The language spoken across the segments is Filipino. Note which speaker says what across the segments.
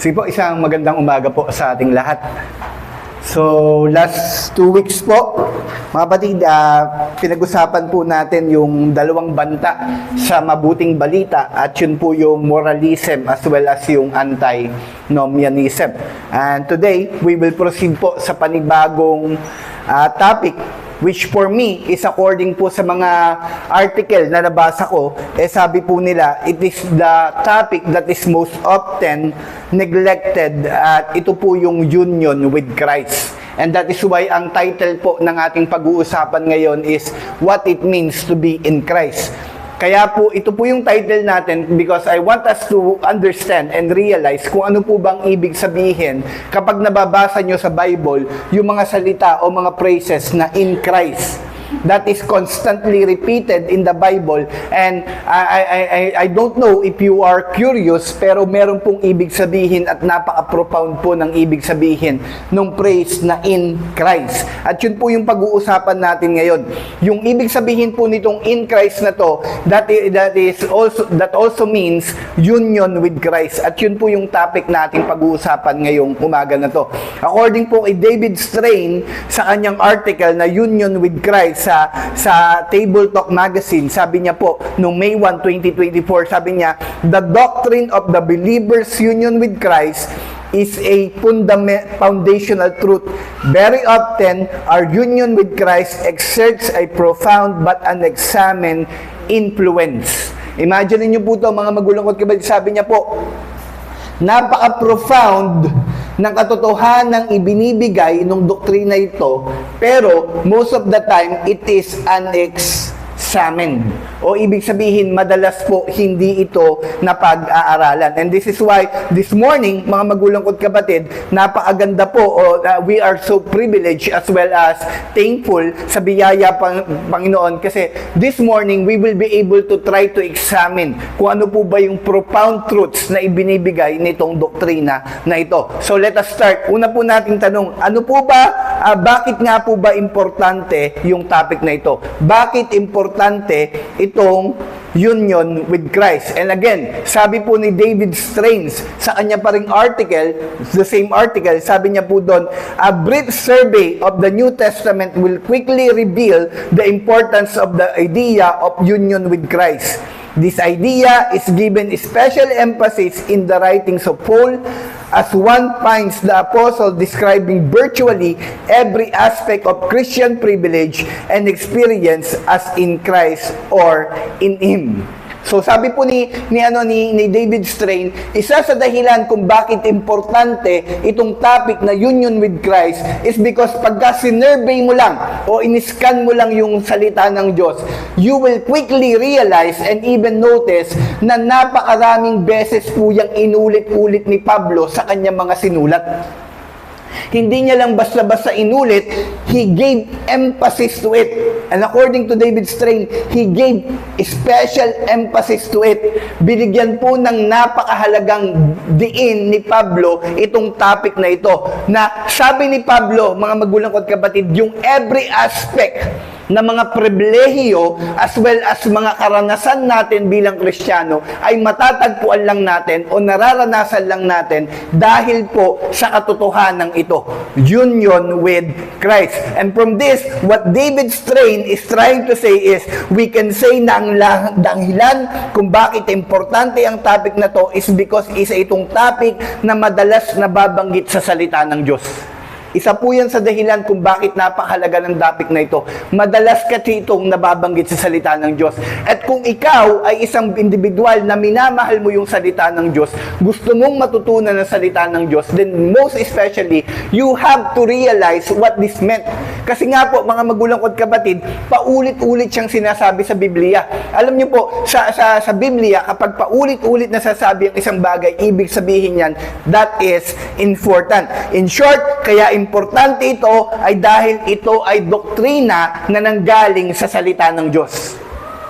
Speaker 1: Sige po, isang magandang umaga po sa ating lahat. So, last 2 weeks po, mga kapatid, pinag-usapan po natin yung dalawang banta sa mabuting balita at yun po yung moralism as well as yung antinomianism. And today, we will proceed po sa panibagong topic which for me is according po sa mga article na nabasa ko, sabi po nila, it is the topic that is most often neglected at ito po yung union with Christ. And that is why ang title po ng ating pag-uusapan ngayon is What It Means to Be in Christ. Kaya po, ito po yung title natin because I want us to understand and realize kung ano po bang ibig sabihin kapag nababasa nyo sa Bible yung mga salita o mga phrases na in Christ. That is constantly repeated in the Bible, and I don't know if you are curious, pero meron pong ibig sabihin at napaka-profound po ng ibig sabihin nung phrase na in Christ. At yun po yung pag-uusapan natin ngayon. Yung ibig sabihin po nitong in Christ na to, that also means union with Christ. At yun po yung topic nating pag-uusapan ngayong umaga na to. According po kay David Strain sa kanyang article na Union with Christ sa Table Talk Magazine, sabi niya po, noong May 1, 2024, sabi niya, the doctrine of the believer's union with Christ is a foundational truth. Very often, our union with Christ exerts a profound but unexamined influence. Imagine niyo po ito, mga magulang ko, sabi niya po, napaka-profound ng katotohanang ibinibigay ng doktrina ito, pero most of the time, it is unexamined. O ibig sabihin, madalas po hindi ito napag-aaralan. And this is why, this morning, mga magulang ko't kapatid, napakaganda po, we are so privileged as well as thankful sa biyaya Panginoon, kasi this morning, we will be able to try to examine kung ano po ba yung profound truths na ibinibigay nitong doktrina na ito. So let us start. Una po nating tanong, ano po ba, bakit nga po ba importante yung topic na ito? Bakit importante itong union with Christ? And again, sabi po ni David Strain sa kanya pa ring article, the same article, sabi niya po doon, a brief survey of the New Testament will quickly reveal the importance of the idea of union with Christ. This idea is given special emphasis in the writings of Paul, as one finds the apostle describing virtually every aspect of Christian privilege and experience as in Christ or in Him. So sabi po ni David Strain, isa sa dahilan kung bakit importante itong topic na union with Christ is because pagka sinurvey mo lang o iniscan mo lang yung salita ng Diyos, you will quickly realize and even notice na napakaraming beses po yung inulit-ulit ni Pablo sa kanyang mga sinulat. Hindi niya lang basta-basta inulit, he gave emphasis to it. And according to David Strain, he gave special emphasis to it. Binigyan po ng napakahalagang diin ni Pablo itong topic na ito. Na sabi ni Pablo, mga magulang ko at kapatid, yung every aspect na mga pribilehiyo as well as mga karanasan natin bilang Kristiyano ay matatagpuan lang natin o nararanasan lang natin dahil po sa katotohanan ito, union with Christ. And from this, what David Strain is trying to say is, we can say na ang dahilan kung bakit importante ang topic na to is because isa itong topic na madalas nababanggit sa salita ng Diyos. Isa po yan sa dahilan kung bakit napakahalaga ng topic na ito. Madalas kasi itong nababanggit sa salita ng Diyos. At kung ikaw ay isang individual na minamahal mo yung salita ng Diyos, gusto mong matutunan ng salita ng Diyos, then most especially, you have to realize what this meant. Kasi nga po, mga magulang ko at kapatid, paulit-ulit siyang sinasabi sa Biblia. Alam niyo po, sa Biblia, kapag paulit-ulit nasasabi ang isang bagay, ibig sabihin yan, that is important. In short, kaya importante ito ay dahil ito ay doktrina na nanggaling sa salita ng Diyos.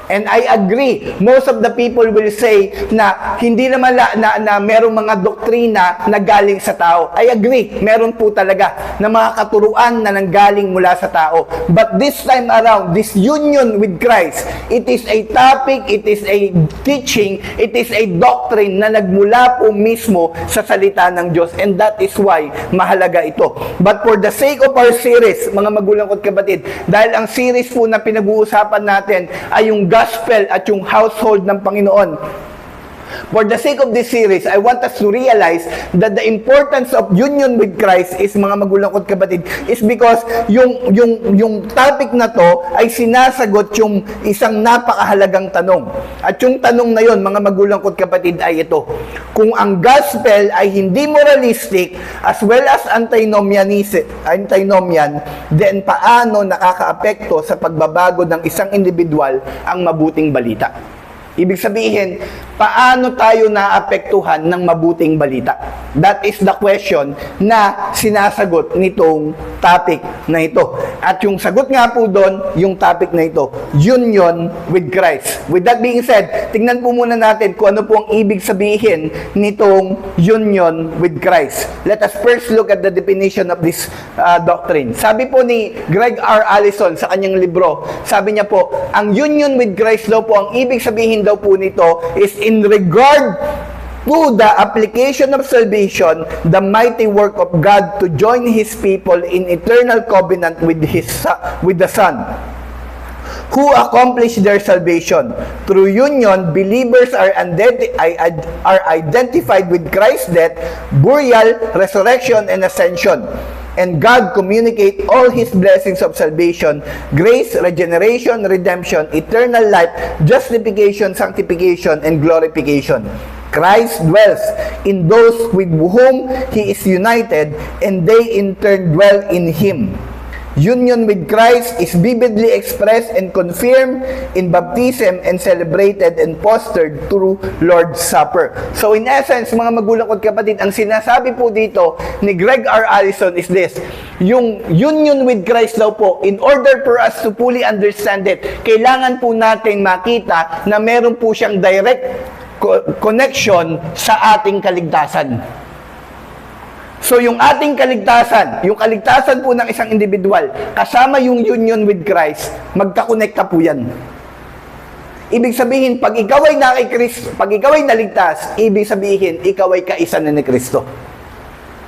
Speaker 1: And I agree, most of the people will say na hindi naman na merong mga doktrina na galing sa tao. I agree, meron po talaga na mga katuruan na nanggaling mula sa tao. But this time around, this union with Christ, it is a topic, it is a teaching, it is a doctrine na nagmula po mismo sa salita ng Diyos. And that is why mahalaga ito. But for the sake of our series, mga magulang ko't kapatid, dahil ang series po na pinag-uusapan natin ay yung gospel at yung household ng Panginoon. For the sake of this series, I want us to realize that the importance of union with Christ is, mga magulang ko't kapatid, is because yung topic na to ay sinasagot yung isang napakahalagang tanong. At yung tanong na yon, mga magulang ko't kapatid, ay ito: kung ang gospel ay hindi moralistic as well as antinomian, then paano nakakaapekto sa pagbabago ng isang individual ang mabuting balita? Ibig sabihin, paano tayo naapektuhan ng mabuting balita? That is the question na sinasagot nitong topic na ito. At yung sagot nga po doon, yung topic na ito, union with Christ. With that being said, tingnan po muna natin kung ano po ang ibig sabihin nitong union with Christ. Let us first look at the definition of this doctrine. Sabi po ni Greg R. Allison sa kanyang libro, sabi niya po, ang union with Christ daw po, ang ibig sabihin daw po nito is in regard to the application of salvation, the mighty work of God to join His people in eternal covenant with the Son, who accomplished their salvation. Through union, believers are identified with Christ's death, burial, resurrection, and ascension. And God communicate all His blessings of salvation, grace, regeneration, redemption, eternal life, justification, sanctification, and glorification. Christ dwells in those with whom He is united, and they in turn dwell in Him. Union with Christ is vividly expressed and confirmed in baptism and celebrated and fostered through Lord's Supper. So in essence, mga magulang ko't kapatid, ang sinasabi po dito ni Greg R. Allison is this: yung union with Christ daw po, in order for us to fully understand it, kailangan po natin makita na meron po siyang direct connection sa ating kaligtasan. So yung ating kaligtasan, yung kaligtasan po ng isang individual, kasama yung union with Christ, magkakonekta po yan. Ibig sabihin, pag ikaw ay pag ikaw ay naligtas, ibig sabihin, ikaw ay kaisa na ni Kristo.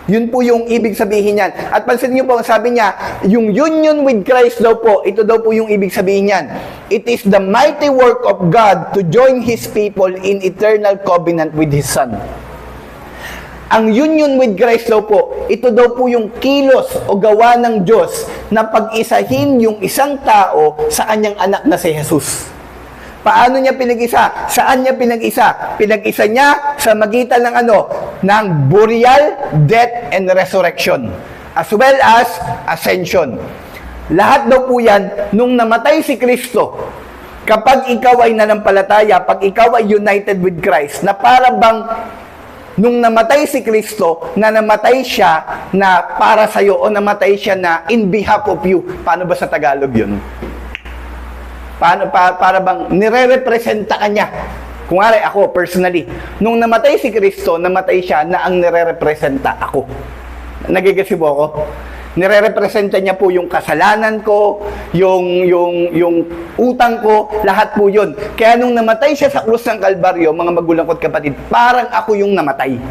Speaker 1: Yun po yung ibig sabihin yan. At pansin niyo po, sabi niya, yung union with Christ daw po, ito daw po yung ibig sabihin yan. It is the mighty work of God to join His people in eternal covenant with His Son. Ang union with Christ daw po, ito daw po yung kilos o gawa ng Diyos na pag-isahin yung isang tao sa kanyang anak na si Jesus. Paano niya pinag-isa? Saan niya pinag-isa? Pinag-isa niya sa magitan ng ng burial, death, and resurrection, as well as ascension. Lahat daw po yan, nung namatay si Kristo, kapag ikaw ay nanampalataya, pag ikaw ay united with Christ, na para bang nung namatay si Kristo, na namatay siya na para sa'yo, o namatay siya na in behalf of you. Paano ba sa Tagalog yun? Para bang nire-representa ka niya. Kung nga ako, personally, nung namatay si Kristo, namatay siya na ang nire-representa ako. Nagigets po ako? Nire-representa niya po yung kasalanan ko, yung utang ko, lahat po yun. Kaya nung namatay siya sa krus ng Kalbaryo, mga magulang ko't kapatid, parang ako yung namatay.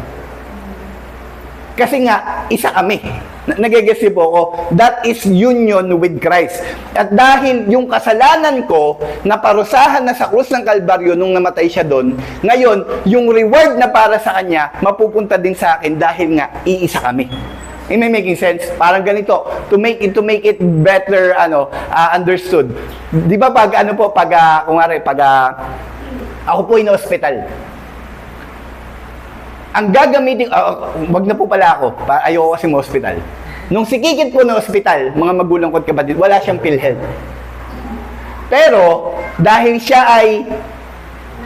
Speaker 1: Kasi nga, isa kami. Nagigets po ako? That is union with Christ. At dahil yung kasalanan ko, naparusahan na sa krus ng Kalbaryo nung namatay siya doon, ngayon, yung reward na para sa kanya, mapupunta din sa akin dahil nga, iisa kami. Am I making sense? Parang ganito, to make it better understood. 'Di ba pag ako po in hospital. Ang gagamitin, wag na po pala ako, ayoko kasi hospital. Nung si Kikit po na hospital, mga magulang ko't kapatid, wala siyang PhilHealth. Pero dahil siya ay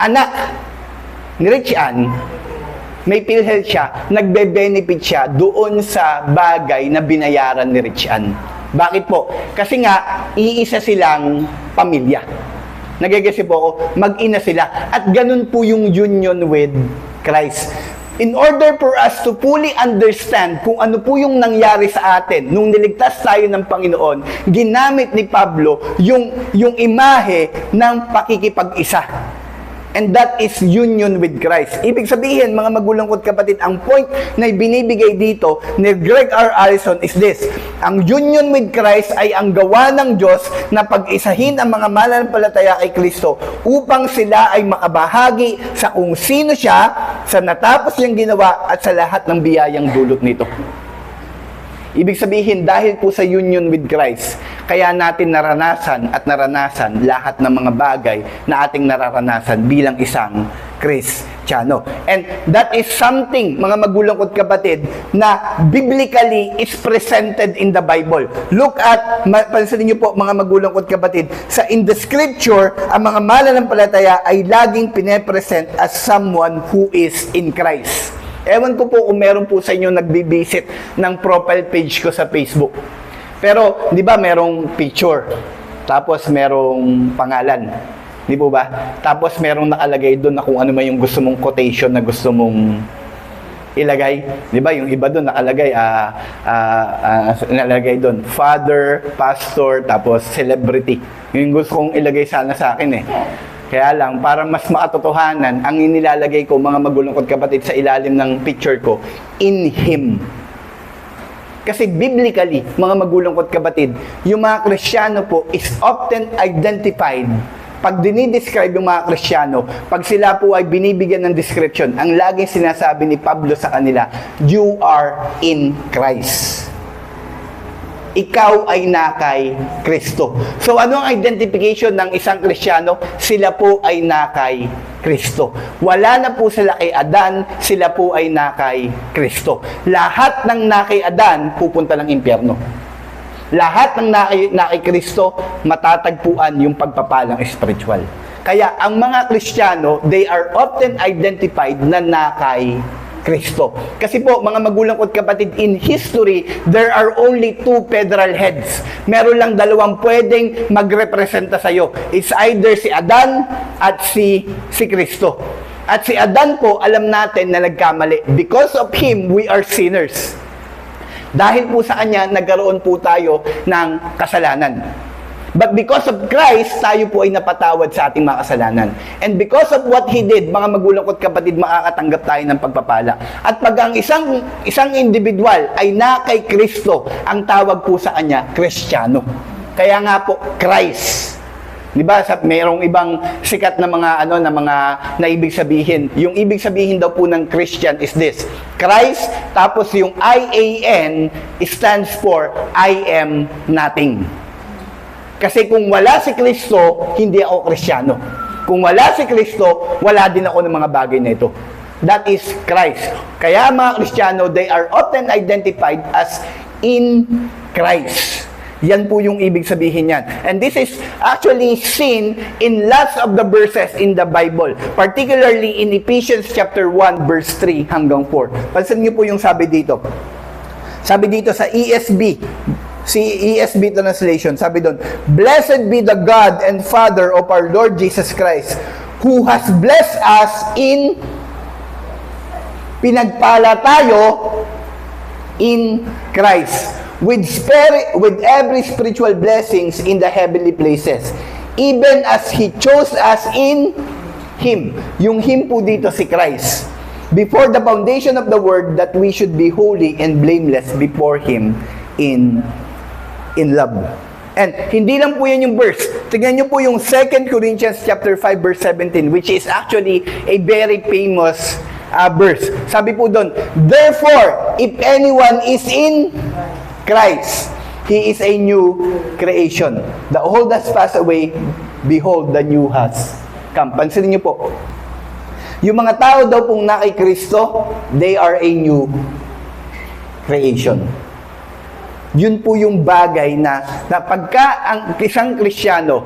Speaker 1: anak ni Rich Ann, may PhilHealth siya, nagbe-benefit siya doon sa bagay na binayaran ni Rich Ann. Bakit po? Kasi nga, iisa silang pamilya. Nagigesi po ako, mag-ina sila. At ganun po yung union with Christ. In order for us to fully understand kung ano po yung nangyari sa atin nung niligtas tayo ng Panginoon, ginamit ni Pablo yung imahe ng pakikipag-isa. And that is union with Christ. Ibig sabihin, mga magulang ko't kapatid, ang point na binibigay dito ni Greg R. Allison is this: ang union with Christ ay ang gawa ng Diyos na pag-isahin ang mga mananampalataya kay Kristo upang sila ay makabahagi sa kung sino siya, sa natapos niyang ginawa at sa lahat ng biyayang dulot nito. Ibig sabihin, dahil po sa union with Christ, kaya natin naranasan lahat ng mga bagay na ating nararanasan bilang isang Kristiyano. And that is something, mga magulang ko't kapatid, na biblically is presented in the Bible. Look at, pansinin niyo po mga magulang ko't kapatid, in the scripture, ang mga mananampalataya ay laging pine-present as someone who is in Christ. Ewan ko po kung meron po sa inyo nagbibisit ng profile page ko sa Facebook. Pero, di ba, merong picture, tapos merong pangalan. Di po ba? Tapos merong nakalagay doon na kung ano man yung gusto mong quotation na gusto mong ilagay. Di ba? Yung iba doon nakalagay, nalagay doon, father, pastor, tapos celebrity. Yung gusto kong ilagay sana sa akin eh. Kaya lang, para mas makatotohanan, ang inilalagay ko, mga magulang ko't kapatid, sa ilalim ng picture ko, in Him. Kasi biblically, mga magulang ko't kapatid, yung mga Kristiyano po is often identified. Pag dinidescribe yung mga Kristiyano, pag sila po ay binibigyan ng description, ang laging sinasabi ni Pablo sa kanila, you are in Christ. Ikaw ay na kay Kristo. So, ano ang identification ng isang Kristiyano? Sila po ay na kay Kristo. Wala na po sila kay Adan, sila po ay na kay Kristo. Lahat ng na kay Adan, pupunta ng impyerno. Lahat ng na kay Kristo, matatagpuan yung pagpapalang spiritual. Kaya, ang mga Kristiyano, they are often identified na kay Kristo. Kasi po, mga magulang ko't kapatid, in history, there are only two federal heads. Meron lang dalawang pwedeng magrepresenta sa'yo. It's either si Adan at si Kristo. At si Adan po, alam natin na nagkamali. Because of him, we are sinners. Dahil po sa kanya, nagkaroon po tayo ng kasalanan. But because of Christ, tayo po ay napatawad sa ating mga kasalanan. And because of what He did, mga magulang ko't kapatid, makakatanggap tayo ng pagpapala. At pag ang isang individual ay na kay Kristo, ang tawag po sa kanya, Kristiyano. Kaya nga po, Christ. Di ba? Mayroong ibang sikat na mga na ibig sabihin. Yung ibig sabihin daw po ng Christian is this: Christ, tapos yung IAN stands for I am nothing. Kasi kung wala si Kristo, hindi ako Kristiyano. Kung wala si Kristo, wala din ako ng mga bagay na ito. That is Christ. Kaya mga Kristiyano, they are often identified as in Christ. Yan po yung ibig sabihin yan. And this is actually seen in lots of the verses in the Bible. Particularly in Ephesians chapter 1, verse 3 hanggang 4. Pansin niyo po yung sabi dito. Sabi dito sa ESB translation, sabi doon, Blessed be the God and Father of our Lord Jesus Christ, who has blessed us in, pinagpala tayo in Christ, with every spiritual blessings in the heavenly places, even as He chose us in Him. Yung Him po dito si Christ. Before the foundation of the world, that we should be holy and blameless before Him in love. And hindi lang po yan yung verse. Tingnan nyo po yung 2 Corinthians chapter 5 verse 17, which is actually a very famous verse. Sabi po doon, Therefore, if anyone is in Christ, he is a new creation. The old has passed away, behold, the new has come. Pansinin nyo po. Yung mga tao daw pong na kay Kristo, they are a new creation. Yun po yung bagay na pagka ang isang Kristiyano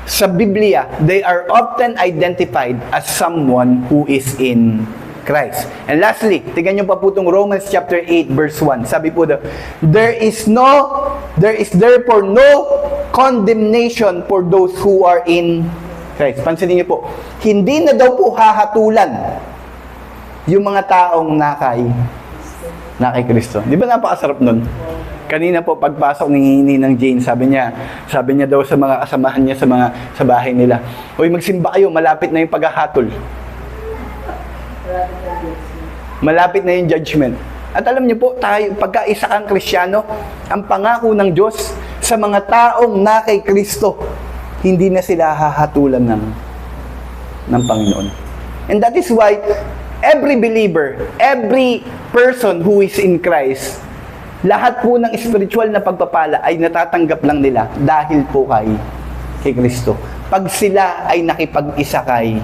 Speaker 1: sa Biblia, they are often identified as someone who is in Christ. And lastly, tingnan nyo pa po itong Romans chapter 8 verse 1. Sabi po daw, there is therefore no condemnation for those who are in Christ. Pansinin niyo po, hindi na daw po hahatulan yung mga taong nakay Kristo. Di ba napakasarap nun? Kanina po, pagpasok ni ng Jane, sabi niya daw sa mga kasamahan niya sa bahay nila, "Uy, magsimba kayo, malapit na yung paghahatol. Malapit na yung judgment." At alam niyo po, tayo, pagka isa kang Kristiyano, ang pangako ng Diyos sa mga taong nakay Kristo, hindi na sila hahatulan ng Panginoon. And that is why every believer, every person who is in Christ, lahat po ng spiritual na pagpapala ay natatanggap lang nila dahil po kay Kristo. Pag sila ay nakipag-isa kay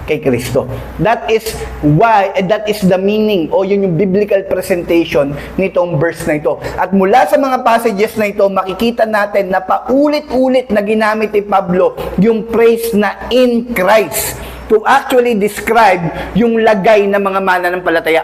Speaker 1: Kristo. That is why, that is the meaning o yun yung biblical presentation nitong verse na ito. At mula sa mga passages na ito, makikita natin na paulit-ulit na ginamit ni Pablo yung phrase na in Christ to actually describe yung lagay ng mga mananampalataya.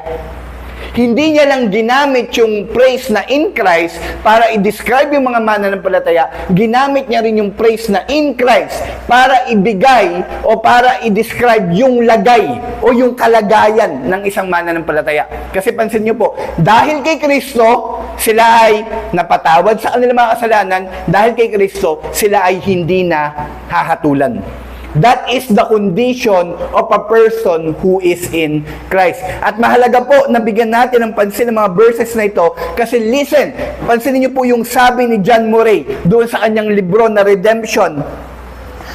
Speaker 1: Hindi niya lang ginamit yung phrase na in Christ para i-describe yung mga mananampalataya. Ginamit niya rin yung phrase na in Christ para ibigay o para i-describe yung lagay o yung kalagayan ng isang mananampalataya. Kasi pansin niyo po, dahil kay Kristo, sila ay napatawad sa kanilang mga kasalanan. Dahil kay Kristo, sila ay hindi na hahatulan. That is the condition of a person who is in Christ. At mahalaga po na bigyan natin ng pansin ng mga verses na ito kasi listen, pansinin niyo po yung sabi ni John Murray doon sa kanyang libro na Redemption,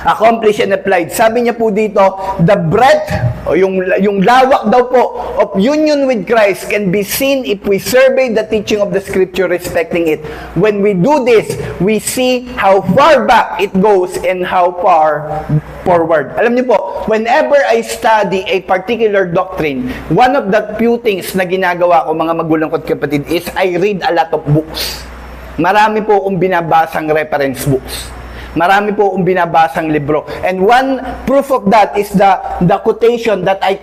Speaker 1: Accomplished and Applied. Sabi niya po dito, the breadth o yung lawak daw po of union with Christ can be seen if we survey the teaching of the Scripture respecting it. When we do this, we see how far back it goes and how far forward. Alam niyo po, whenever I study a particular doctrine, one of the few things na ginagawa ko, mga magulang ko at kapatid, is I read a lot of books. Marami po akong binabasang reference books. Marami po akong binabasang libro. And one proof of that is the quotation that I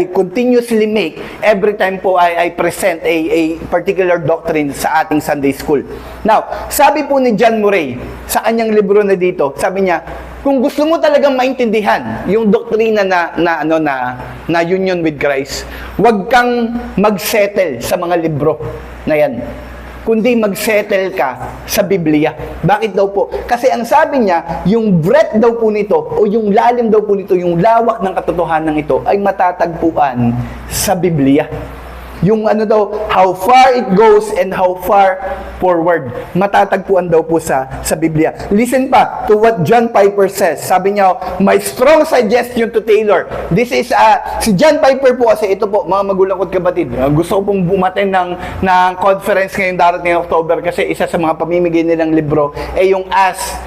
Speaker 1: continuously make every time po I present a particular doctrine sa ating Sunday school. Now, sabi po ni John Murray sa kanyang libro na dito, sabi niya, kung gusto mo talagang maintindihan yung doktrina na union with Christ, huwag kang magsettle sa mga libro na yan, kundi magsettle ka sa Biblia. Bakit daw po? Kasi ang sabi niya, yung breadth daw po nito, o yung lalim daw po nito, yung lawak ng katotohanan ito, ay matatagpuan sa Biblia. Yung how far it goes and how far forward, matatagpuan daw po sa Biblia. Listen pa to what John Piper says. Sabi niya, my strong suggestion to Taylor. This is, si John Piper po kasi, ito po, mga magulang ko at kapatid, gusto ko pong bumaten ng conference ngayong darating ng October kasi isa sa mga pamimigay nilang libro ay yung Ask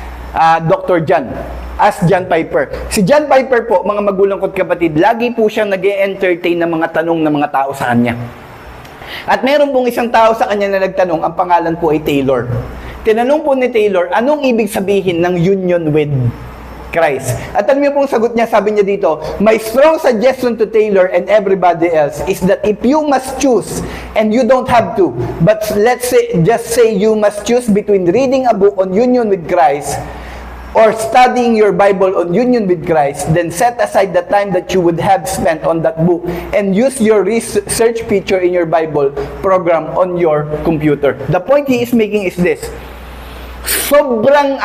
Speaker 1: Dr. John. Ask John Piper. Si John Piper po, mga magulang ko at kapatid, lagi po siyang nag-e-entertain ng mga tanong ng mga tao sa kanya. At meron pong isang tao sa kanya na nagtanong, ang pangalan po ay Taylor. Tinanong po ni Taylor, anong ibig sabihin ng union with Christ? At alam niyo pong sagot niya, sabi niya dito, my strong suggestion to Taylor and everybody else is that if you must choose, and you don't have to, but just say you must choose between reading a book on union with Christ or studying your Bible on union with Christ, then set aside the time that you would have spent on that book and use your research feature in your Bible program on your computer. The point he is making is this. Sobrang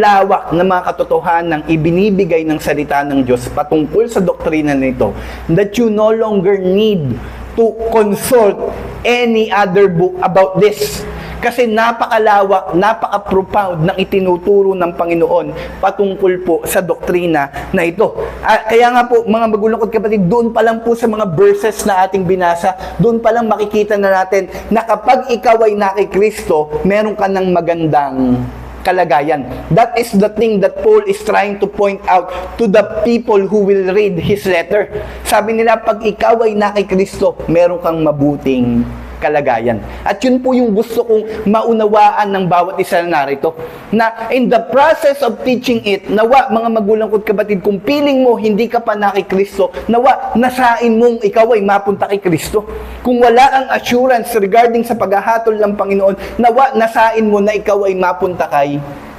Speaker 1: lawak na mga katotohanan ng ibinibigay ng salita ng Diyos patungkol sa doktrina nito that you no longer need to consult any other book about this. Kasi napakalawak, napaka-profound ng itinuturo ng Panginoon patungkol po sa doktrina na ito. Kaya nga po, mga magulang at kapatid, doon pa lang po sa mga verses na ating binasa, doon pa lang makikita na natin na kapag ikaw ay nakay Kristo, meron ka ng magandang kalagayan. That is the thing that Paul is trying to point out to the people who will read his letter. Sabi nila, pag ikaw ay nakay Kristo, meron kang mabuting kalagayan. At yun po yung gusto kong maunawaan ng bawat isa na narito. Na in the process of teaching it, nawa mga magulang ko't kapatid, kung piling mo hindi ka pa na kay Kristo, nawa nasain mong ikaw ay mapunta kay Kristo. Kung wala ang assurance regarding sa paghahatol ng Panginoon, nawa nasain mo na ikaw ay mapunta kay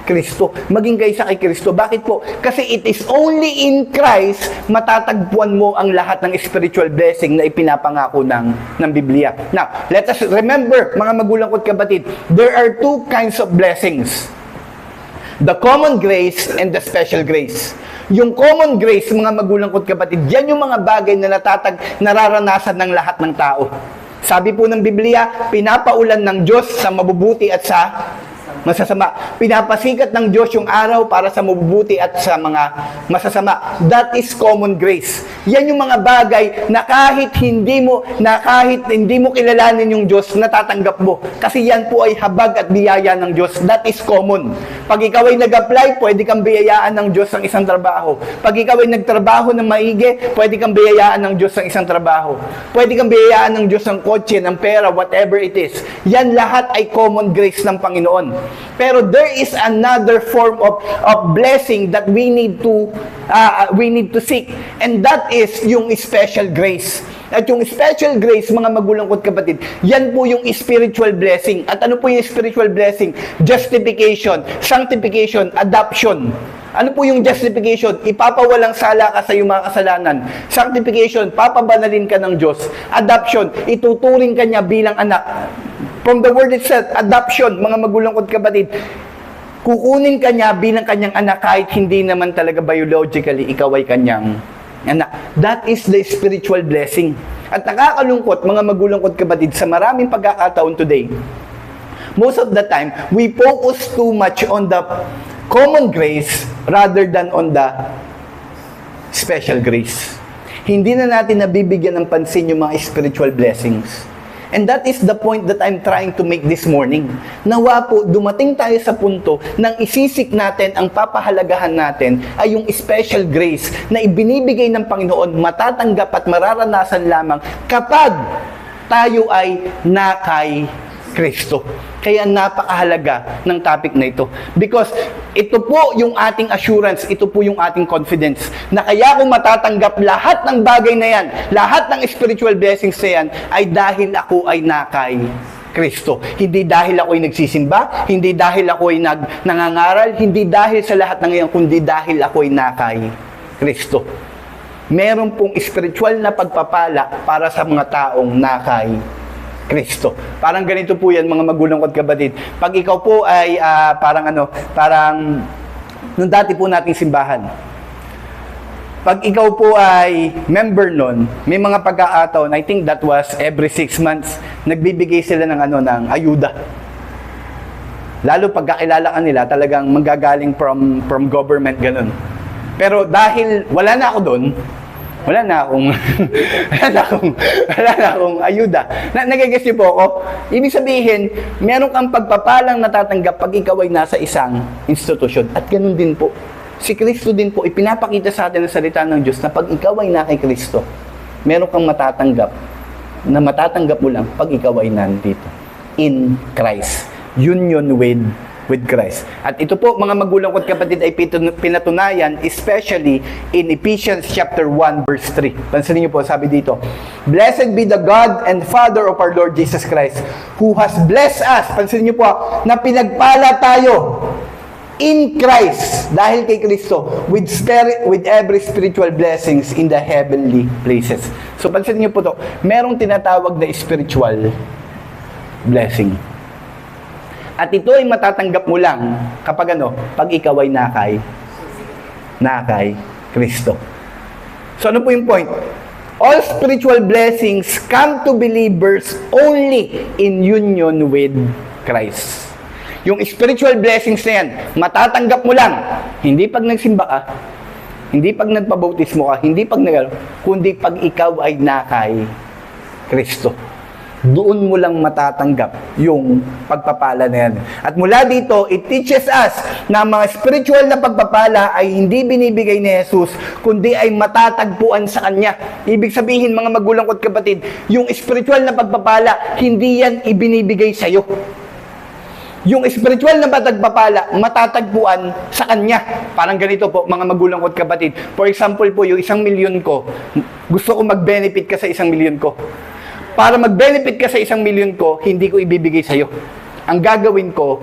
Speaker 1: Kristo. Maging kaysa kay Kristo. Bakit po? Kasi it is only in Christ matatagpuan mo ang lahat ng spiritual blessing na ipinapangako ng Biblia. Now, let us remember, mga magulang ko't kapatid, there are two kinds of blessings. The common grace and the special grace. Yung common grace, mga magulang ko't kapatid, yan yung mga bagay na nararanasan ng lahat ng tao. Sabi po ng Biblia, pinapaulan ng Diyos sa mabubuti at sa masasama. Pinapasikat ng Diyos yung araw para sa mabubuti at sa mga masasama. That is common grace. Yan yung mga bagay na kahit hindi mo kilalanin yung Diyos, natatanggap mo. Kasi yan po ay habag at biyaya ng Diyos. That is common. Pag ikaw ay nag-apply, pwede kang biyayaan ng Diyos ng isang trabaho. Pag ikaw ay nagtrabaho ng maigi, pwede kang biyayaan ng Diyos ng isang trabaho. Pwede kang biyayaan ng Diyos ng kotse, ng pera, whatever it is. Yan lahat ay common grace ng Panginoon. Pero there is another form of blessing that we need to seek, and that is yung special grace. At yung special grace, mga magulang ko't kapatid, yan po yung spiritual blessing. At ano po yung spiritual blessing? Justification, sanctification, adoption. Ano po yung justification? Ipapawalang sala ka sa iyong mga kasalanan. Sanctification, papabanalin ka ng Diyos. Adoption, ituturing ka niya bilang anak. From the word itself, adoption, mga magulang ko't kapatid, kukunin ka niya bilang kanyang anak kahit hindi naman talaga biologically ikaw ay kanyang anak. That is the spiritual blessing. At nakakalungkot, mga magulang ko't kapatid, sa maraming pagkakataon today, most of the time, we focus too much on the common grace rather than on the special grace. Hindi na natin nabibigyan ng pansin yung mga spiritual blessings. And that is the point that I'm trying to make this morning. Nawa po, dumating tayo sa punto nang isisik natin, ang papahalagahan natin ay yung special grace na ibinibigay ng Panginoon, matatanggap at mararanasan lamang kapag tayo ay nakay Kristo. Kaya napakahalaga ng topic na ito. Because ito po yung ating assurance, ito po yung ating confidence, na kaya kung matatanggap lahat ng bagay na yan, lahat ng spiritual blessings na yan, ay dahil ako ay nakay Kristo. Hindi dahil ako ay nagsisimba, hindi dahil ako ay nangangaral, hindi dahil sa lahat ng yan, kundi dahil ako ay nakay Kristo. Meron pong spiritual na pagpapala para sa mga taong nakay Kristo. Parang ganito po yan, mga magulang ko't kapatid. Pag ikaw po ay parang nung dati po nating simbahan. Pag ikaw po ay member nun, may mga pagkakataon, I think that was every 6 months, nagbibigay sila ng ng ayuda. Lalo pag kakilala ka nila, talagang manggagaling from government, ganun. Pero dahil wala na ako doon, wala na akong ayuda. Nagigets niyo po ako? Ibig sabihin, meron kang pagpapalang natatanggap pag ikaw ay nasa isang institusyon. At ganun din po. Si Kristo din po, ipinapakita sa atin ng salita ng Diyos na pag ikaw ay na kay Kristo, meron kang matatanggap na matatanggap mo lang pag ikaw ay nandito. In Christ. Union with Christ. At ito po, mga magulang ko't kapatid, ay pinatunayan, especially in Ephesians chapter 1, verse 3. Pansinin niyo po, sabi dito, Blessed be the God and Father of our Lord Jesus Christ, who has blessed us, pansinin niyo po, na pinagpala tayo in Christ, dahil kay Kristo, with every spiritual blessings in the heavenly places. So, pansinin niyo po to, merong tinatawag na spiritual blessing. At ito ay matatanggap mo lang kapag pag ikaw ay nakay Kristo. So ano po yung point? All spiritual blessings come to believers only in union with Christ. Yung spiritual blessings na yan, matatanggap mo lang, hindi pag nagsimba ka, hindi pag nagpabautismo ka, hindi pag kundi pag ikaw ay nakay Kristo. Doon mo lang matatanggap yung pagpapala na yan. At mula dito, it teaches us na mga spiritual na pagpapala ay hindi binibigay ni Jesus, kundi ay matatagpuan sa Kanya. Ibig sabihin, mga magulang ko't kapatid, yung spiritual na pagpapala, hindi yan ibinibigay sa'yo. Yung spiritual na pagpapala, matatagpuan sa Kanya. Parang ganito po, mga magulang ko't kapatid. For example po, yung 1 milyon ko, gusto ko mag-benefit ka sa 1 milyon ko. Para mag-benefit ka sa 1 milyon ko, hindi ko ibibigay sa'yo. Ang gagawin ko,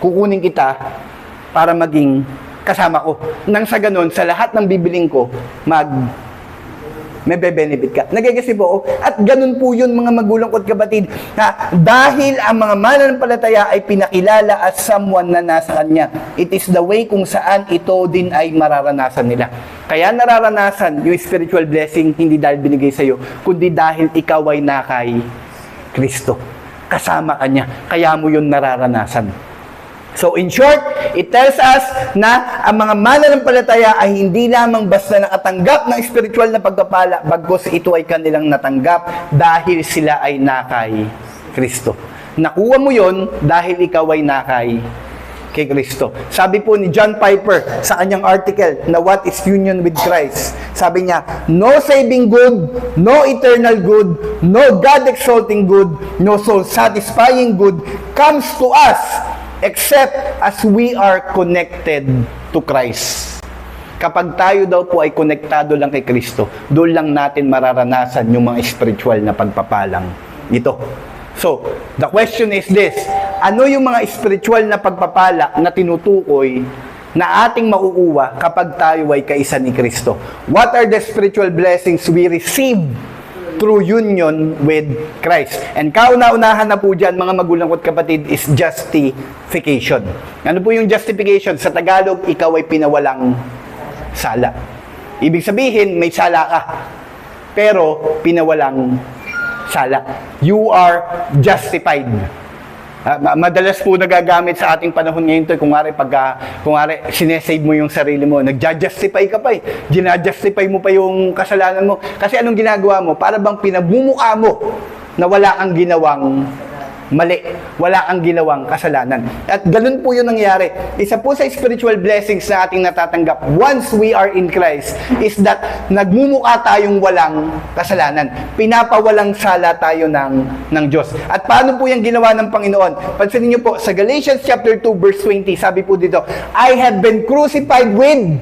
Speaker 1: kukunin kita para maging kasama ko. Nang sa ganun, sa lahat ng bibiling ko, may benefit ka. Nagigasi po. At ganun po yun mga magulang ko at kapatid, na dahil ang mga mananampalataya ay pinakilala as someone na nasa kanya, it is the way kung saan ito din ay mararanasan nila. Kaya nararanasan yung spiritual blessing hindi dahil binigay sa'yo, kundi dahil ikaw ay nakay Kristo. Kasama ka niya. Kaya mo yun nararanasan. So in short, it tells us na ang mga mananampalataya ay hindi lamang basta nakatanggap ng spiritual na pagpapala, bagkus ito ay kanilang natanggap dahil sila ay nakay Kristo. Nakuha mo yon dahil ikaw ay nakay kay Kristo. Sabi po ni John Piper sa kanyang article na What is Union with Christ? Sabi niya, no saving good, no eternal good, no God-exalting good, no soul-satisfying good comes to us except as we are connected to Christ. Kapag tayo daw po ay konektado lang kay Kristo, doon lang natin mararanasan yung mga spiritual na pagpapalang ito. So, the question is this, ano yung mga spiritual na pagpapala na tinutukoy na ating makukuha kapag tayo ay kaisa ni Kristo? What are the spiritual blessings we receive through union with Christ? And kauna-unahan na po dyan, mga magulang ko at kapatid, is justification. Ano po yung justification? Sa Tagalog, ikaw ay pinawalang sala. Ibig sabihin, may sala ka, pero pinawalang sala. You are justified. Madalas po nagagamit sa ating panahon ngayon ito, kung sinesave mo yung sarili mo, nagja-justify ka pa eh. Gina-justify mo pa yung kasalanan mo. Kasi anong ginagawa mo? Para bang pinagmumukha mo na wala kang ginawang mali. Wala kang ginawang kasalanan. At ganun po yung nangyari. Isa po sa spiritual blessings na ating natatanggap once we are in Christ is that nagmumukha tayong walang kasalanan. Pinapawalang sala tayo ng Diyos. At paano po yung ginawa ng Panginoon? Pansinin niyo po, sa Galatians chapter 2 verse 20, sabi po dito, I have been crucified with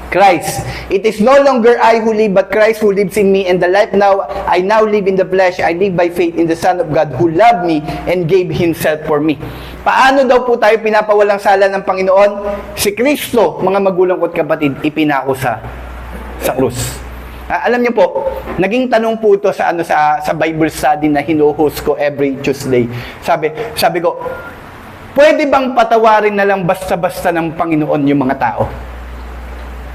Speaker 1: Christ. It is no longer I who live, but Christ who lives in me, and the life now I now live in the flesh, I live by faith in the Son of God who loved me and gave Himself for me. Paano daw po tayo pinapawalang sala ng Panginoon? Si Kristo, mga magulang ko at kapatid, ipinako sa krus. Alam niyo po, naging tanong po ito sa Bible study na hinuhost ko every Tuesday. Sabi ko, pwede bang patawarin na lang basta-basta ng Panginoon yung mga tao?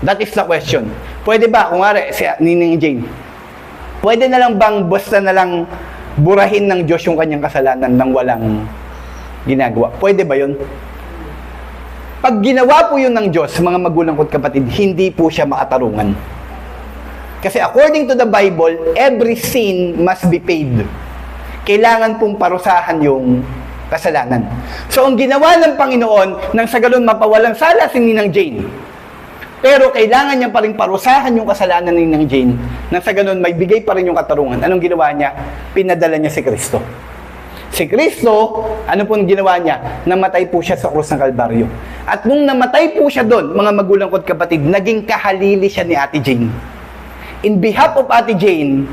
Speaker 1: That is the question. Pwede ba, kung si Nining Jane, pwede na lang bang basta na lang burahin ng Diyos yung kanyang kasalanan nang walang ginagawa? Pwede ba yun? Pag ginawa po yun ng Diyos, mga magulang ko at kapatid, hindi po siya makatarungan. Kasi according to the Bible, every sin must be paid. Kailangan pong parusahan yung kasalanan. So, ang ginawa ng Panginoon, nang sa ganun mapawalang sala si Ninang Jane, pero kailangan niya pa rin parusahan yung kasalanan ni Ninang Jane, nang sa ganun may bigay pa rin yung katarungan. Anong ginawa niya? Pinadala niya si Kristo. Si Kristo, ano pong ginawa niya? Namatay po siya sa krus ng Kalbaryo. At nung namatay po siya doon, mga magulang ko at kapatid, naging kahalili siya ni Ate Jane. In behalf of Ate Jane,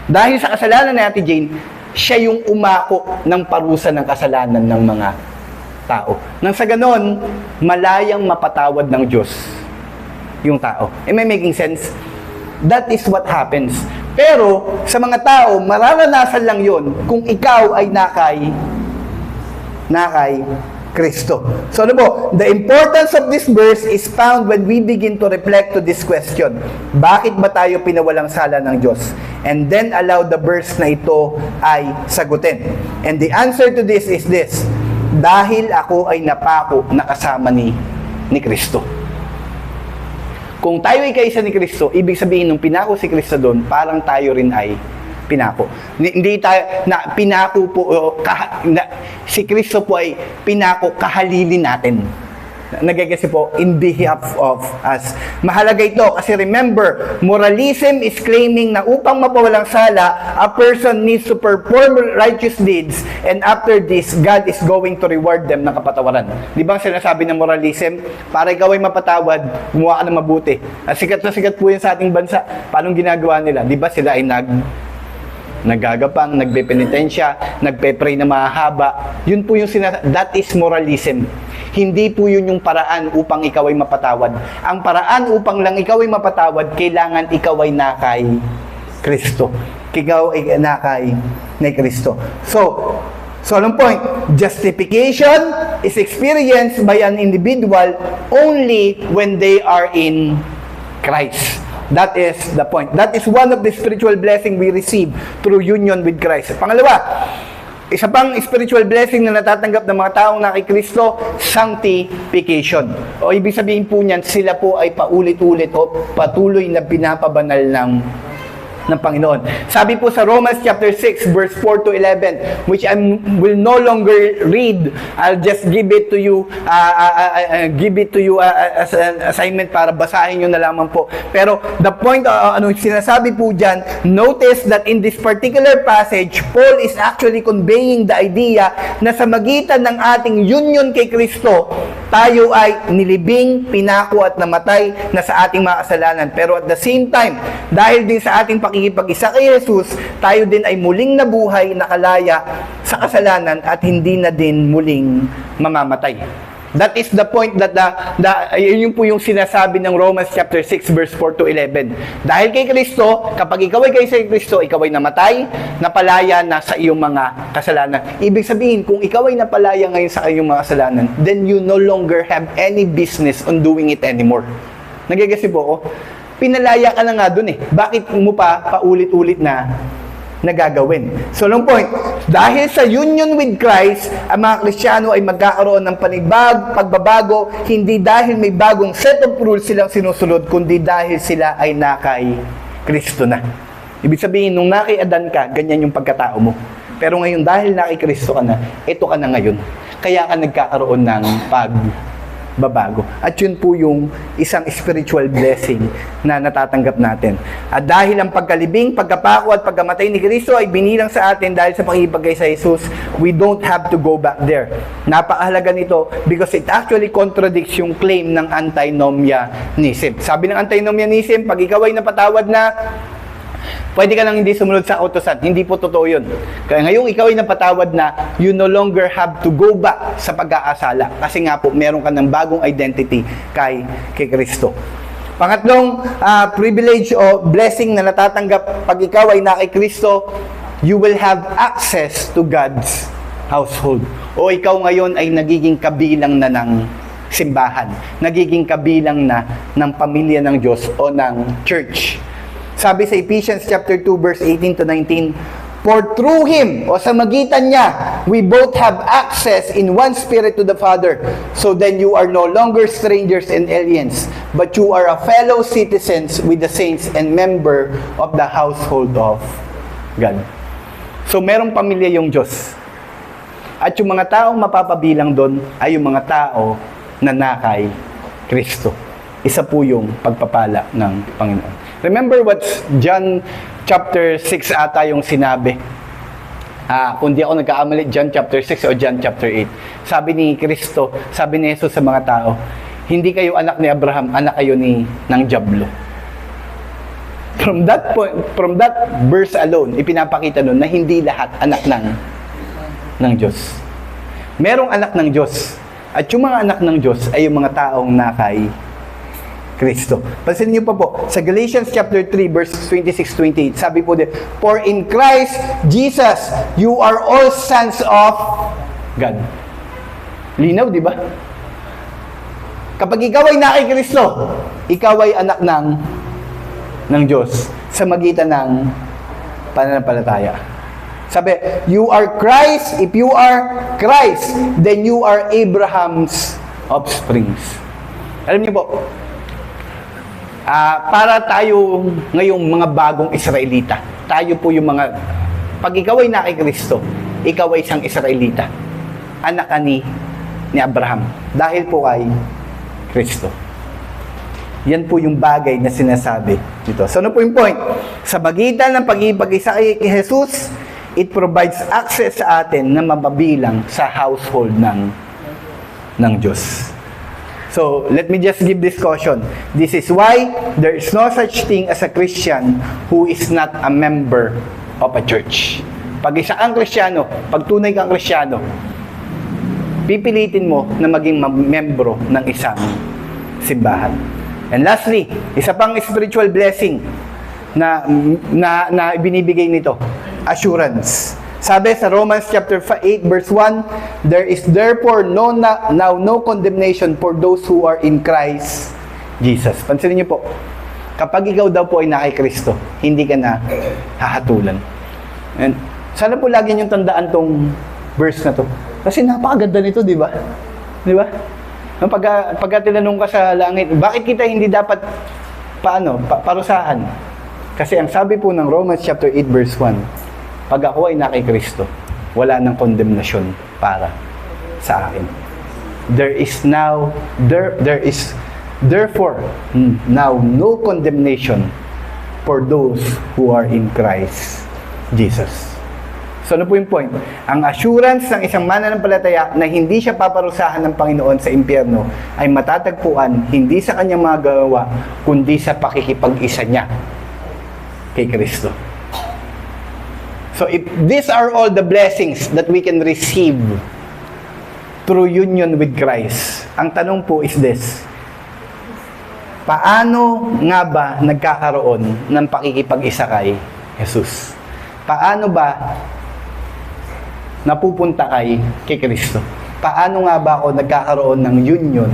Speaker 1: dahil sa kasalanan ni Ate Jane, siya yung umako ng parusa ng kasalanan ng mga tao. Nang sa ganon, malayang mapatawad ng Diyos yung tao. Am I making sense? That is what happens. Pero, sa mga tao, mararanasan lang yon kung ikaw ay nakay Kristo. So ano po, the importance of this verse is found when we begin to reflect to this question. Bakit ba tayo pinawalang sala ng Diyos? And then allow the verse na ito ay sagutin. And the answer to this is this: dahil ako ay napako na kasama ni Kristo. Kung tayo ay kaisa ni Kristo, ibig sabihin nung pinako si Kristo doon, parang tayo rin ay pinako. Hindi tayo na pinako po si Kristo po ay pinako kahalili natin. Nagagasi po in behalf of us. Mahalaga ito kasi remember, moralism is claiming na upang mapawalang sala, a person needs to perform righteous deeds and after this, God is going to reward them ng kapatawaran. Di ba sinasabi ng moralism? Para ikaw ay mapatawad, gumawa ka ng mabuti. Sikat na sikat po yun sa ating bansa. Paano ginagawa nila? Di ba sila ay nagagapang, nagpepenitensya, nagpe-pray na mahaba. Yun po yung that is moralism. Hindi po yun yung paraan upang ikaw ay mapatawad. Ang paraan upang lang ikaw ay mapatawad, kailangan ikaw ay nakay Kristo. Ikaw ay nakay ni Kristo. So anong point? Justification is experienced by an individual only when they are in Christ. That is the point. That is one of the spiritual blessing we receive through union with Christ. Pangalawa, isa pang spiritual blessing na natatanggap ng mga taong nakikristo, sanctification. O ibig sabihin po niyan, sila po ay paulit-ulit o patuloy na pinapabanal ng Panginoon. Sabi po sa Romans chapter 6 verse 4 to 11, which I will no longer read. I'll just give it to you as an assignment para basahin niyo na lamang po. Pero the point sinasabi po diyan, notice that in this particular passage, Paul is actually conveying the idea na sa magitan ng ating union kay Kristo, tayo ay nilibing, pinako at namatay na sa ating mga kasalanan. Pero at the same time, dahil din sa ating pakikipag-isa kay Jesus, tayo din ay muling nabuhay, nakalaya sa kasalanan at hindi na din muling mamamatay. That is the point that yun po yung sinasabi ng Romans chapter 6 verse 4 to 11. Dahil kay Kristo, kapag ikaw ay kay Kristo, ikaw ay namatay, napalaya na sa iyong mga kasalanan. Ibig sabihin, kung ikaw ay napalaya ngayon sa iyong mga kasalanan, then you no longer have any business on doing it anymore. Nagigasi po ako? Pinalaya ka na nga dun eh. Bakit mo pa paulit-ulit na nagagawin? So, long point, dahil sa union with Christ, ang mga Kristiyano ay magkakaroon ng pagbabago, hindi dahil may bagong set of rules silang sinusunod, kundi dahil sila ay nakay Kristo na. Ibig sabihin, nung nakay Adan ka, ganyan yung pagkatao mo. Pero ngayon, dahil nakay Kristo ka na, ito ka na ngayon. Kaya ka nagkakaroon ng babago. At yun po yung isang spiritual blessing na natatanggap natin. At dahil ang pagkalibing, pagkapako at pagkamatay ni Kristo ay binilang sa atin dahil sa pakikipagkay sa Jesus, we don't have to go back there. Napakahalaga nito because it actually contradicts yung claim ng antinomianism. Sabi ng antinomianism, pag ikaw ay napatawad na, pwede ka nang hindi sumunod sa kautusan. Hindi po totoo yun. Kaya ngayong ikaw ay napatawad na, you no longer have to go back sa pag-aasala. Kasi nga po, meron ka ng bagong identity kay Kristo. Pangatlong privilege o blessing na natatanggap pag ikaw ay na kay Kristo, you will have access to God's household. O ikaw ngayon ay nagiging kabilang na ng simbahan. Nagiging kabilang na ng pamilya ng Diyos o ng church. Sabi sa Ephesians chapter 2 verse 18 to 19, for through Him, o sa magitan niya, we both have access in one spirit to the Father. So then you are no longer strangers and aliens, but you are a fellow citizens with the saints and member of the household of God. So merong pamilya yung Diyos. At yung mga taong mapapabilang doon ay yung mga tao na nakay Kristo. Isa po yung pagpapala ng Panginoon. Remember what John chapter 6 ata yung sinabi. Kung di ako nagkaamali, John chapter 6 o John chapter 8. Sabi ni Kristo, sabi ni Jesus sa mga tao, hindi kayo anak ni Abraham, anak kayo ng Diablo. From that point, from that verse alone, ipinapakita nun na hindi lahat anak ng Diyos. Merong anak ng Diyos. At yung mga anak ng Diyos ay yung mga taong nakay Kristo. Pansinin niyo pa po, sa Galatians chapter 3 verse 26-28, sabi po din, for in Christ Jesus, you are all sons of God. Linaw, di ba? Kapag ikaw ay nakay Kristo, ikaw ay anak ng Diyos sa magitan ng pananampalataya. Sabi, you are Christ, if you are Christ, then you are Abraham's offsprings. Alam niyo po, para tayo ngayong mga bagong Israelita, tayo po yung mga, pag ikaw ay nakay Kristo, ikaw ay isang Israelita, anak ni Abraham, dahil po kay Kristo. Yan po yung bagay na sinasabi dito. So ano po yung point? Sa magitan ng pag-ibig-isa kay Jesus, it provides access sa atin na mababilang sa household ng Diyos. So, let me just give this caution. This is why there is no such thing as a Christian who is not a member of a church. Pag isa kang Kristiyano, pag tunay kang Kristiyano, pipilitin mo na maging membro ng isang simbahan. And lastly, isa pang spiritual blessing na binibigay nito, assurance. Sabi sa Romans chapter 8 verse 1, there is therefore now no condemnation for those who are in Christ Jesus. Pansinin niyo po, kapag ikaw daw po ay na kay Kristo, hindi ka na hahatulan. And sana po lagi niyong tandaan tong verse na to. Kasi napakaganda nito, di ba? Di ba? Pagka tinanong ka sa langit, bakit kita hindi dapat parusahan? Kasi ang sabi po ng Romans chapter 8 verse 1, pag ako ay na kay Kristo, wala nang condemnation para sa akin. There is therefore now no condemnation for those who are in Christ Jesus. So ano po yung point? Ang assurance ng isang mananampalataya na hindi siya paparusahan ng Panginoon sa impyerno ay matatagpuan hindi sa kanyang mga gawa, kundi sa pakikipag-isa niya kay Kristo. So if these are all the blessings that we can receive through union with Christ, ang tanong po is this: paano nga ba nagkakaroon ng pakikipag-isa kay Jesus? Paano ba napupunta kay Kristo? Paano nga ba ako nagkakaroon ng union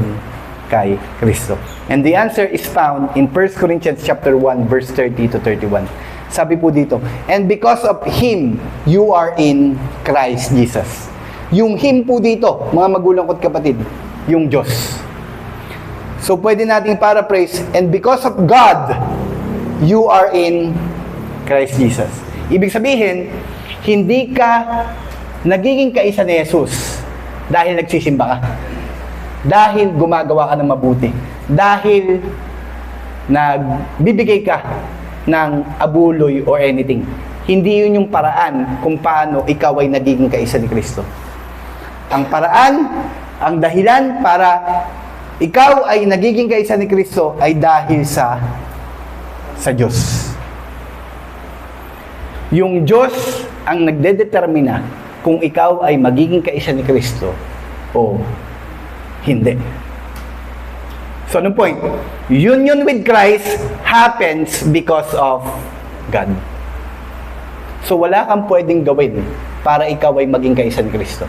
Speaker 1: kay Kristo? And the answer is found in 1 Corinthians chapter 1 verse 30 to 31. Sabi po dito, and because of Him, you are in Christ Jesus. Yung Him po dito, mga magulang ko't kapatid, yung Diyos. So pwede nating paraphrase, and because of God, you are in Christ Jesus. Ibig sabihin, hindi ka nagiging kaisa ni Jesus dahil nagsisimba ka. Dahil gumagawa ka ng mabuti. Dahil nagbibigay ka ng abuloy or anything. Hindi yun yung paraan kung paano ikaw ay nagiging kaisa ni Kristo. Ang paraan, ang dahilan para ikaw ay nagiging kaisa ni Kristo ay dahil sa Diyos. Yung Diyos ang nagdedetermina kung ikaw ay magiging kaisa ni Kristo o hindi. So, anong point? Union with Christ happens because of God. So, wala kang pwedeng gawin para ikaw ay maging kaisa ni Kristo.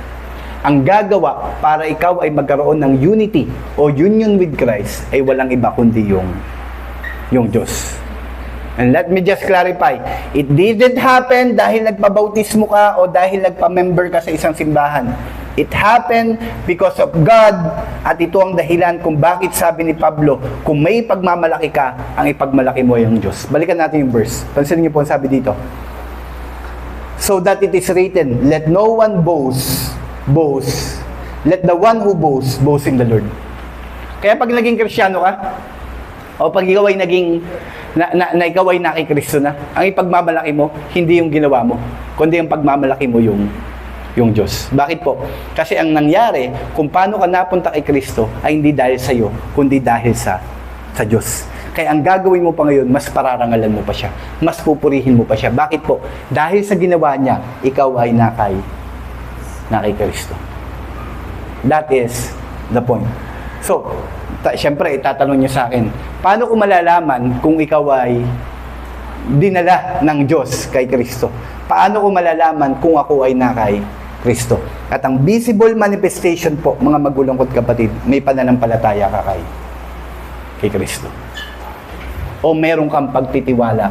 Speaker 1: Ang gagawa para ikaw ay magkaroon ng unity o union with Christ ay walang iba kundi yung Diyos. And let me just clarify, it didn't happen dahil nagpabautismo ka o dahil nagpa-member ka sa isang simbahan. It happened because of God, at ito ang dahilan kung bakit sabi ni Pablo, kung may pagmamalaki ka, ang ipagmalaki mo yung Diyos. Balikan natin yung verse. Pansinin niyo po ang sabi dito. So that it is written, let no one boast. Let the one who boast in the Lord. Kaya pag naging Kristiyano ka, o pag ikaw ay naging na ikaw ay na kay Kristo na, ang ipagmamalaki mo, hindi yung ginawa mo, kundi yung pagmamalaki mo yung Diyos. Bakit po? Kasi ang nangyari, kung paano ka napunta kay Kristo, ay hindi dahil sa iyo, kundi dahil sa Diyos. Kaya ang gagawin mo pa ngayon, mas pararangalan mo pa siya. Mas pupurihin mo pa siya. Bakit po? Dahil sa ginawa niya, ikaw ay na kay Kristo. That is the point. So, siyempre, itatanong niyo sa akin, paano ko malalaman kung ikaw ay dinala ng Diyos kay Kristo? Paano ko malalaman kung ako ay na kay Kristo? At ang visible manifestation po, mga magulang ko't kapatid, may pananampalataya ka kay Kristo. O meron kang pagtitiwala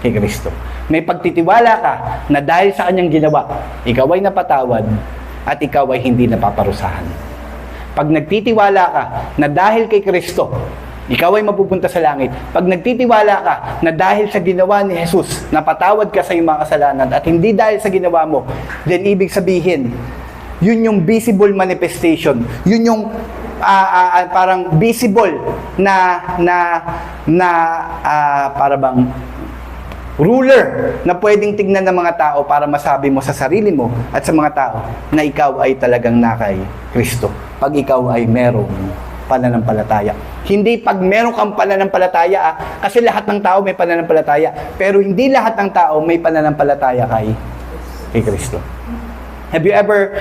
Speaker 1: kay Kristo. May pagtitiwala ka na dahil sa kanyang ginawa, ikaw ay napatawad at ikaw ay hindi napaparusahan. Pag nagtitiwala ka na dahil kay Kristo, ikaw ay mapupunta sa langit. Pag nagtitiwala ka na dahil sa ginawa ni Jesus, napatawad ka sa iyong mga kasalanan at hindi dahil sa ginawa mo, then ibig sabihin, yun yung visible manifestation. Yun yung parang visible na para bang ruler na pwedeng tignan ng mga tao para masabi mo sa sarili mo at sa mga tao na ikaw ay talagang na kay Kristo. Pag ikaw ay merong pananampalataya. Hindi pag meron kang pananampalataya, kasi lahat ng tao may pananampalataya, pero hindi lahat ng tao may pananampalataya kay Kristo. Have you ever,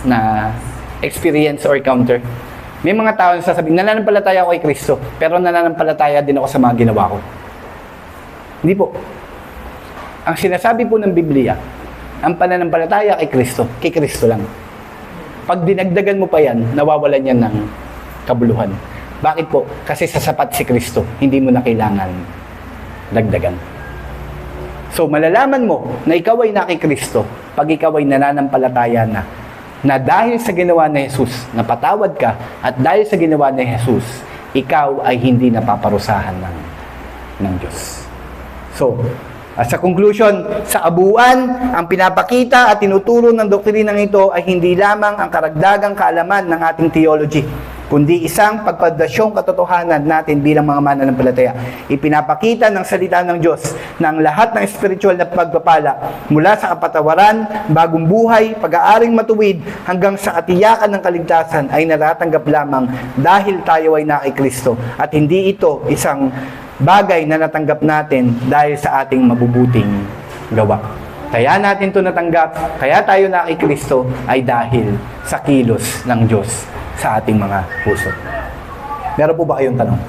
Speaker 1: na experience or encounter? May mga tao na sasabihin, nananampalataya ako kay Kristo, pero nananampalataya din ako sa mga ginawa ko. Hindi po. Ang sinasabi po ng Biblia, ang pananampalataya kay Kristo lang. Pag dinagdagan mo pa yan, nawawalan yan ng kabuluhan. Bakit po? Kasi sasapat si Kristo, hindi mo na kailangan dagdagan. So, malalaman mo na ikaw ay kay Kristo pag ikaw ay nananampalataya na dahil sa ginawa ni Jesus, napatawad ka, at dahil sa ginawa ni Jesus, ikaw ay hindi napaparusahan ng Diyos. So, sa conclusion, sa kabuuan, ang pinapakita at tinuturo ng doktrinang ito ay hindi lamang ang karagdagang kaalaman ng ating theology, kundi isang pagpadasyong katotohanan natin bilang mga mananampalataya. Ipinapakita ng salita ng Diyos na ang lahat ng spiritual na pagpapala mula sa kapatawaran, bagong buhay, pag-aaring matuwid hanggang sa katiyakan ng kaligtasan ay natatanggap lamang dahil tayo ay kay Kristo, at hindi ito isang bagay na natanggap natin dahil sa ating mabubuting gawa. Kaya natin ito natanggap, kaya tayo kay Kristo ay dahil sa kilos ng Diyos sa ating mga puso. Meron po ba kayong tanong?